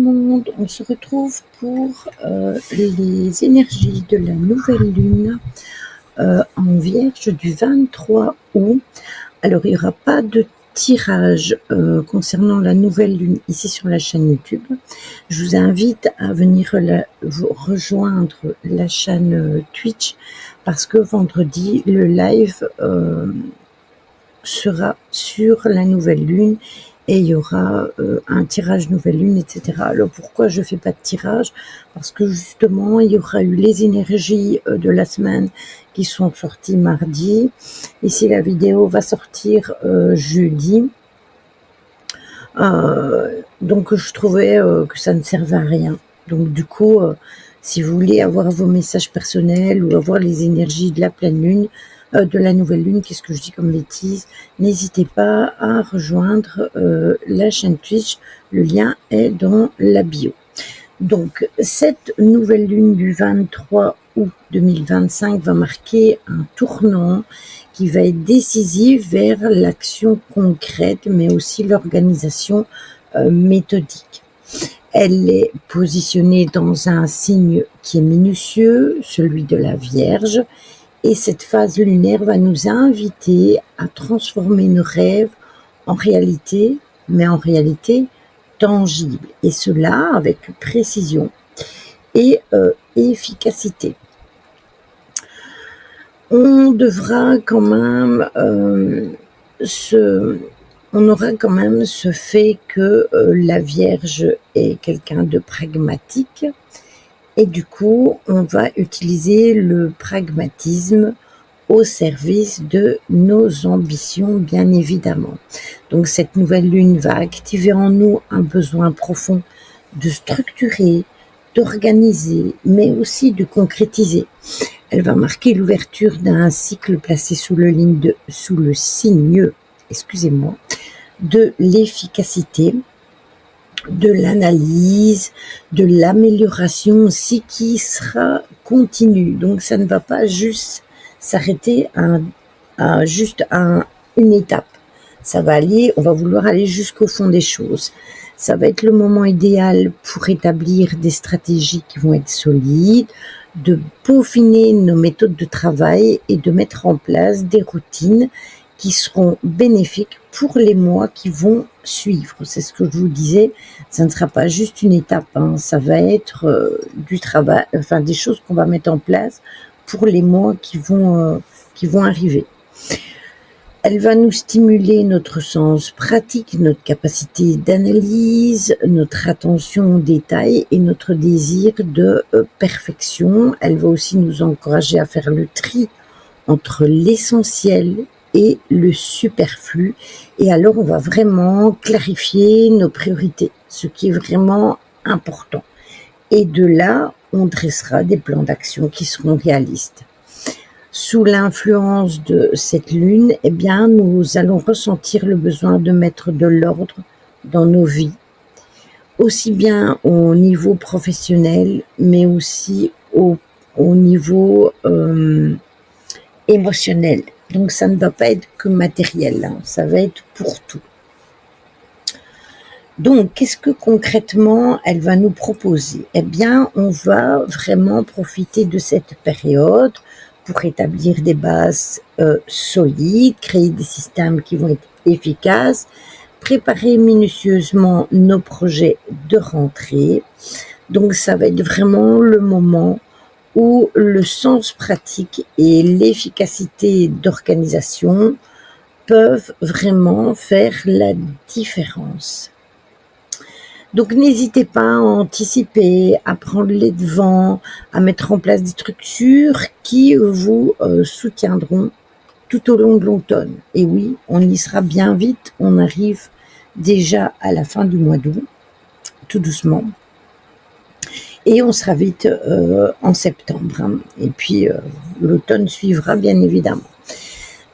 monde, on se retrouve pour les énergies de la nouvelle lune en Vierge du 23 août. Alors il n'y aura pas de tirage concernant la nouvelle lune ici sur la chaîne YouTube. Je vous invite à venir vous rejoindre la chaîne Twitch parce que vendredi le live sera sur la nouvelle lune et il y aura un tirage nouvelle lune, etc. Alors pourquoi je fais pas de tirage? Parce que justement il y aura eu les énergies de la semaine qui sont sorties mardi. Ici la vidéo va sortir jeudi. Donc je trouvais que ça ne servait à rien. Donc du coup, si vous voulez avoir vos messages personnels ou avoir les énergies de la pleine lune, de la nouvelle lune, qu'est-ce que je dis comme bêtise, n'hésitez pas à rejoindre la chaîne Twitch, le lien est dans la bio. Donc cette nouvelle lune du 23 août 2025 va marquer un tournant qui va être décisif vers l'action concrète, mais aussi l'organisation méthodique. Elle est positionnée dans un signe qui est minutieux, celui de la Vierge, et cette phase lunaire va nous inviter à transformer nos rêves en réalité, mais en réalité tangible, et cela avec précision et efficacité. On devra quand même on aura quand même ce fait que la Vierge est quelqu'un de pragmatique et du coup on va utiliser le pragmatisme au service de nos ambitions, bien évidemment. Donc cette nouvelle lune va activer en nous un besoin profond de structurer, d'organiser, mais aussi de concrétiser. Elle va marquer l'ouverture d'un cycle placé sous le signe, excusez-moi, de l'efficacité, de l'analyse, de l'amélioration aussi qui sera continue. Donc ça ne va pas juste s'arrêter à une étape. Ça va aller, on va vouloir aller jusqu'au fond des choses. Ça va être le moment idéal pour établir des stratégies qui vont être solides, de peaufiner nos méthodes de travail et de mettre en place des routines qui seront bénéfiques pour les mois qui vont suivre. C'est ce que je vous disais, ça ne sera pas juste une étape, hein, ça va être du travail, enfin des choses qu'on va mettre en place pour les mois qui vont arriver. Elle va nous stimuler notre sens pratique, notre capacité d'analyse, notre attention aux détails et notre désir de perfection. Elle va aussi nous encourager à faire le tri entre l'essentiel et le superflu. Et alors, on va vraiment clarifier nos priorités, ce qui est vraiment important. Et de là, on dressera des plans d'action qui seront réalistes. Sous l'influence de cette lune, eh bien, nous allons ressentir le besoin de mettre de l'ordre dans nos vies, aussi bien au niveau professionnel, mais aussi au niveau émotionnel. Donc, ça ne va pas être que matériel, hein, ça va être pour tout. Donc, qu'est-ce que concrètement elle va nous proposer? Eh bien, on va vraiment profiter de cette période pour établir des bases solides, créer des systèmes qui vont être efficaces, préparer minutieusement nos projets de rentrée. Donc, ça va être vraiment le moment où le sens pratique et l'efficacité d'organisation peuvent vraiment faire la différence. Donc n'hésitez pas à anticiper, à prendre les devants, à mettre en place des structures qui vous soutiendront tout au long de l'automne. Et oui, on y sera bien vite, on arrive déjà à la fin du mois d'août, tout doucement. Et on sera vite en septembre. Hein. Et puis l'automne suivra bien évidemment.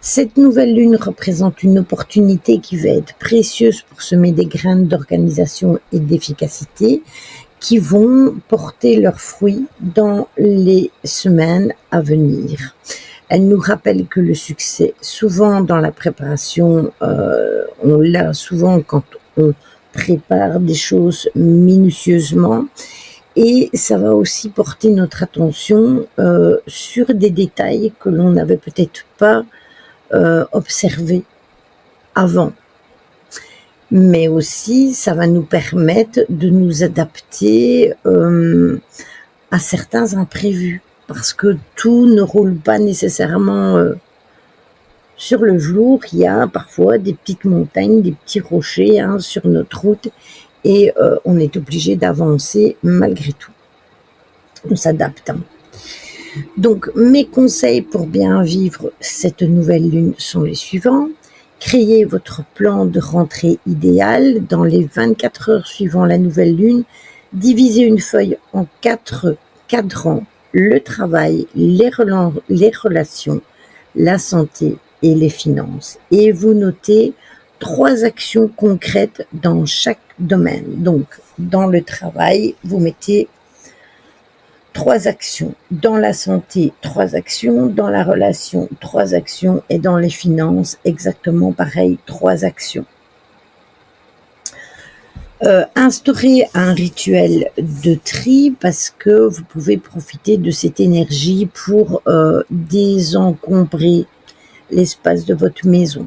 Cette nouvelle lune représente une opportunité qui va être précieuse pour semer des graines d'organisation et d'efficacité qui vont porter leurs fruits dans les semaines à venir. Elle nous rappelle que le succès, souvent dans la préparation, on l'a souvent quand on prépare des choses minutieusement et ça va aussi porter notre attention sur des détails que l'on n'avait peut-être pas observés avant. Mais aussi, ça va nous permettre de nous adapter à certains imprévus, parce que tout ne roule pas nécessairement sur le velours. Il y a parfois des petites montagnes, des petits rochers sur notre route, et on est obligé d'avancer malgré tout. On s'adapte. Donc, mes conseils pour bien vivre cette nouvelle lune sont les suivants. Créez votre plan de rentrée idéal dans les 24 heures suivant la nouvelle lune. Divisez une feuille en 4 cadrans, le travail, les relations, la santé et les finances. Et vous notez 3 actions concrètes dans chaque domaine. Donc, dans le travail, vous mettez 3 actions, dans la santé 3 actions, dans la relation 3 actions et dans les finances exactement pareil 3 actions. Instaurez un rituel de tri parce que vous pouvez profiter de cette énergie pour désencombrer l'espace de votre maison.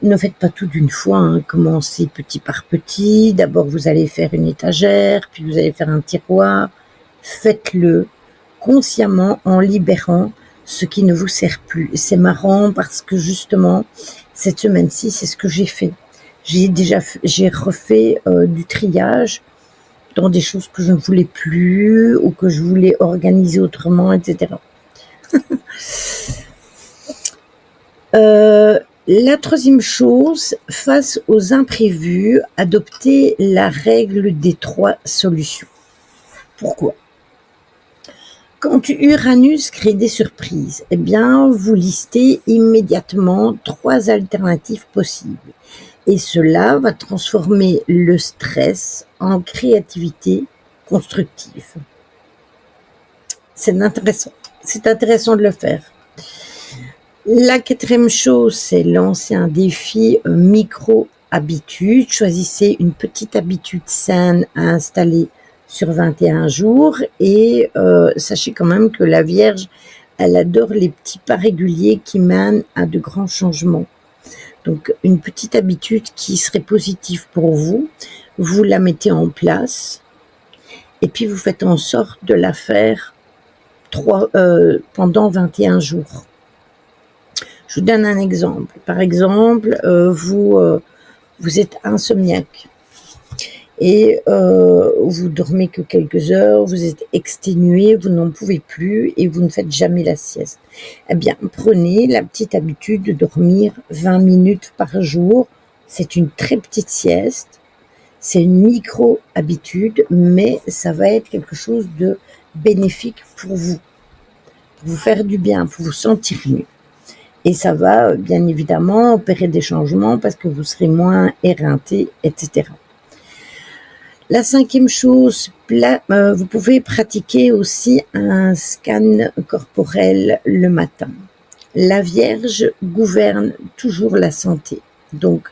Ne faites pas tout d'une fois, commencez petit par petit. D'abord vous allez faire une étagère, puis vous allez faire un tiroir. Faites-le consciemment en libérant ce qui ne vous sert plus. C'est marrant parce que justement, cette semaine-ci, c'est ce que j'ai fait. J'ai refait du triage dans des choses que je ne voulais plus ou que je voulais organiser autrement, etc. La troisième chose, face aux imprévus, adoptez la règle des 3 solutions. Pourquoi ? Quand Uranus crée des surprises, vous listez immédiatement 3 alternatives possibles. Et cela va transformer le stress en créativité constructive. C'est intéressant de le faire. La 4e chose, c'est lancer un défi micro-habitude. Choisissez une petite habitude saine à installer sur 21 jours et sachez quand même que la Vierge, elle adore les petits pas réguliers qui mènent à de grands changements. Donc une petite habitude qui serait positive pour vous, vous la mettez en place et puis vous faites en sorte de la faire pendant 21 jours. Je vous donne un exemple. Par exemple, vous êtes insomniaque et vous dormez que quelques heures, vous êtes exténué, vous n'en pouvez plus et vous ne faites jamais la sieste. Prenez la petite habitude de dormir 20 minutes par jour. C'est une très petite sieste, c'est une micro-habitude, mais ça va être quelque chose de bénéfique pour vous faire du bien, pour vous sentir mieux. Et ça va bien évidemment opérer des changements parce que vous serez moins éreinté, etc. La 5e chose, vous pouvez pratiquer aussi un scan corporel le matin. La Vierge gouverne toujours la santé. Donc,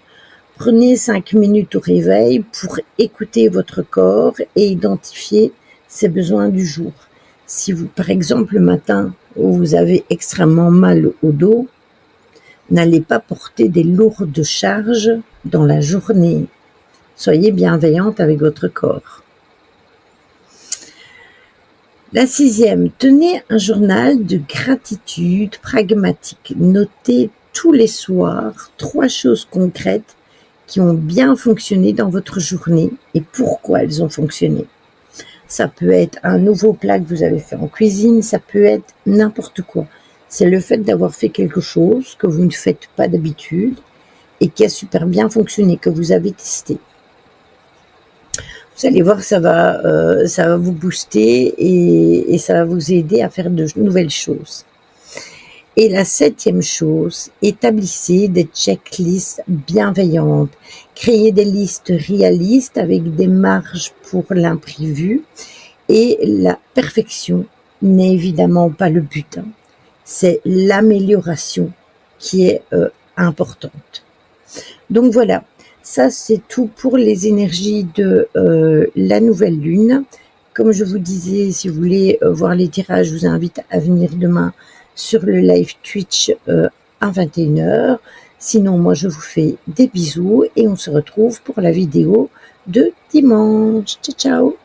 prenez 5 minutes au réveil pour écouter votre corps et identifier ses besoins du jour. Si vous, par exemple, le matin, vous avez extrêmement mal au dos, n'allez pas porter des lourdes charges dans la journée. Soyez bienveillante avec votre corps. La 6e, tenez un journal de gratitude pragmatique. Notez tous les soirs 3 choses concrètes qui ont bien fonctionné dans votre journée et pourquoi elles ont fonctionné. Ça peut être un nouveau plat que vous avez fait en cuisine, ça peut être n'importe quoi. C'est le fait d'avoir fait quelque chose que vous ne faites pas d'habitude et qui a super bien fonctionné, que vous avez testé. Vous allez voir, ça va vous booster et ça va vous aider à faire de nouvelles choses. Et la 7e chose, établissez des checklists bienveillantes. Créez des listes réalistes avec des marges pour l'imprévu. Et la perfection n'est évidemment pas le but. C'est l'amélioration qui est importante. Donc voilà, Ça, c'est tout pour les énergies de la nouvelle lune. Comme je vous disais, si vous voulez voir les tirages, je vous invite à venir demain sur le live Twitch à 21h. Sinon, moi, je vous fais des bisous et on se retrouve pour la vidéo de dimanche. Ciao, ciao!